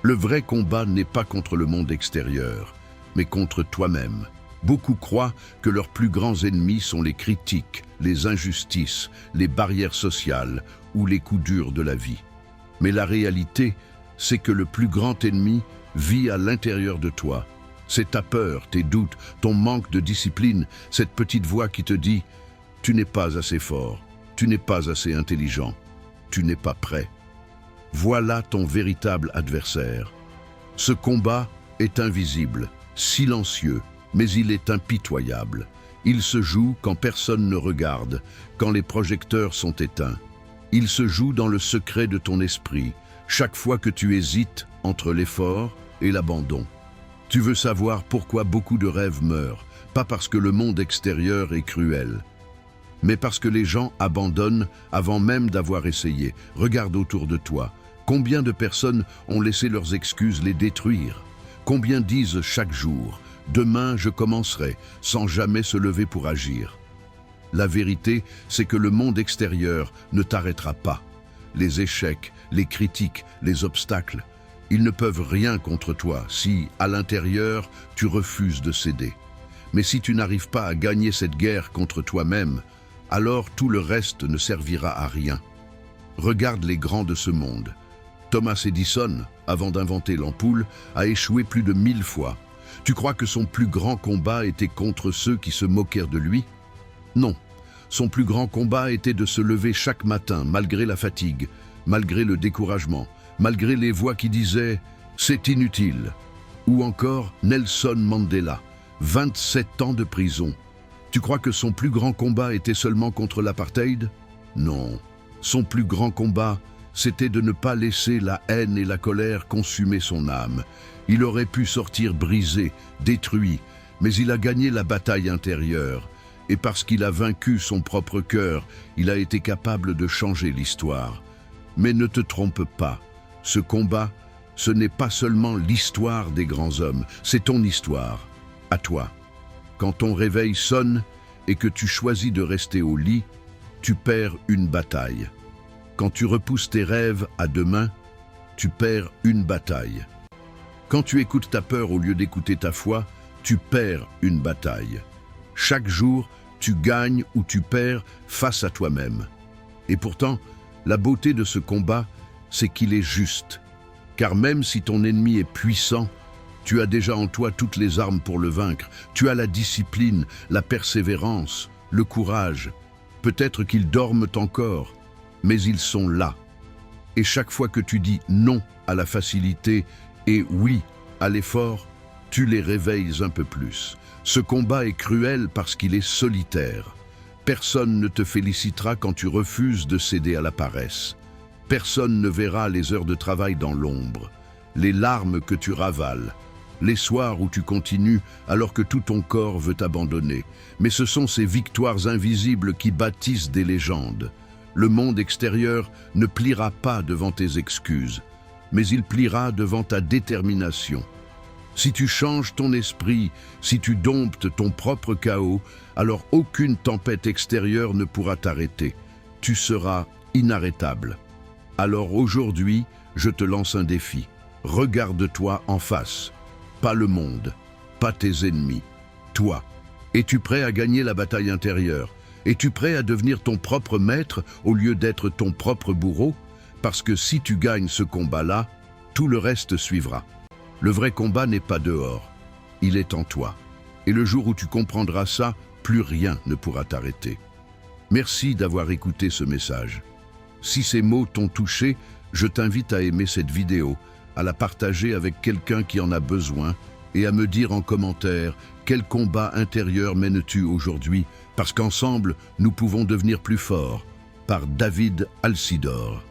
Le vrai combat n'est pas contre le monde extérieur, mais contre toi-même. Beaucoup croient que leurs plus grands ennemis sont les critiques, les injustices, les barrières sociales ou les coups durs de la vie. Mais la réalité, c'est que le plus grand ennemi vit à l'intérieur de toi. C'est ta peur, tes doutes, ton manque de discipline, cette petite voix qui te dit « Tu n'es pas assez fort, tu n'es pas assez intelligent, tu n'es pas prêt ». Voilà ton véritable adversaire. Ce combat est invisible, silencieux, mais il est impitoyable. Il se joue quand personne ne regarde, quand les projecteurs sont éteints. Il se joue dans le secret de ton esprit, chaque fois que tu hésites entre l'effort et l'abandon. Tu veux savoir pourquoi beaucoup de rêves meurent, pas parce que le monde extérieur est cruel, mais parce que les gens abandonnent avant même d'avoir essayé. Regarde autour de toi. Combien de personnes ont laissé leurs excuses les détruire? Combien disent chaque jour « Demain, je commencerai » sans jamais se lever pour agir? La vérité, c'est que le monde extérieur ne t'arrêtera pas. Les échecs, les critiques, les obstacles, ils ne peuvent rien contre toi si, à l'intérieur, tu refuses de céder. Mais si tu n'arrives pas à gagner cette guerre contre toi-même, alors tout le reste ne servira à rien. Regarde les grands de ce monde. Thomas Edison, avant d'inventer l'ampoule, a échoué plus de 1000 fois. Tu crois que son plus grand combat était contre ceux qui se moquèrent de lui? Non. Son plus grand combat était de se lever chaque matin, malgré la fatigue, malgré le découragement, malgré les voix qui disaient « c'est inutile ». Ou encore Nelson Mandela, 27 ans de prison. Tu crois que son plus grand combat était seulement contre l'apartheid? Non. Son plus grand combat, c'était de ne pas laisser la haine et la colère consumer son âme. Il aurait pu sortir brisé, détruit, mais il a gagné la bataille intérieure. Et parce qu'il a vaincu son propre cœur, il a été capable de changer l'histoire. Mais ne te trompe pas, ce combat, ce n'est pas seulement l'histoire des grands hommes, c'est ton histoire, à toi. Quand ton réveil sonne et que tu choisis de rester au lit, tu perds une bataille. Quand tu repousses tes rêves à demain, tu perds une bataille. Quand tu écoutes ta peur au lieu d'écouter ta foi, tu perds une bataille. Chaque jour, tu gagnes ou tu perds face à toi-même. Et pourtant, la beauté de ce combat, c'est qu'il est juste. Car même si ton ennemi est puissant, tu as déjà en toi toutes les armes pour le vaincre. Tu as la discipline, la persévérance, le courage. Peut-être qu'ils dorment encore, mais ils sont là. Et chaque fois que tu dis non à la facilité et oui à l'effort, tu les réveilles un peu plus. Ce combat est cruel parce qu'il est solitaire. Personne ne te félicitera quand tu refuses de céder à la paresse. Personne ne verra les heures de travail dans l'ombre, les larmes que tu ravales, les soirs où tu continues alors que tout ton corps veut t'abandonner. Mais ce sont ces victoires invisibles qui bâtissent des légendes. Le monde extérieur ne pliera pas devant tes excuses, mais il pliera devant ta détermination. Si tu changes ton esprit, si tu domptes ton propre chaos, alors aucune tempête extérieure ne pourra t'arrêter. Tu seras inarrêtable. Alors aujourd'hui, je te lance un défi. Regarde-toi en face. Pas le monde, pas tes ennemis, toi. Es-tu prêt à gagner la bataille intérieure? Es-tu prêt à devenir ton propre maître au lieu d'être ton propre bourreau? Parce que si tu gagnes ce combat-là, tout le reste suivra. Le vrai combat n'est pas dehors, il est en toi. Et le jour où tu comprendras ça, plus rien ne pourra t'arrêter. Merci d'avoir écouté ce message. Si ces mots t'ont touché, je t'invite à aimer cette vidéo, à la partager avec quelqu'un qui en a besoin et à me dire en commentaire quel combat intérieur mènes-tu aujourd'hui, parce qu'ensemble, nous pouvons devenir plus forts. Par David Alcidor.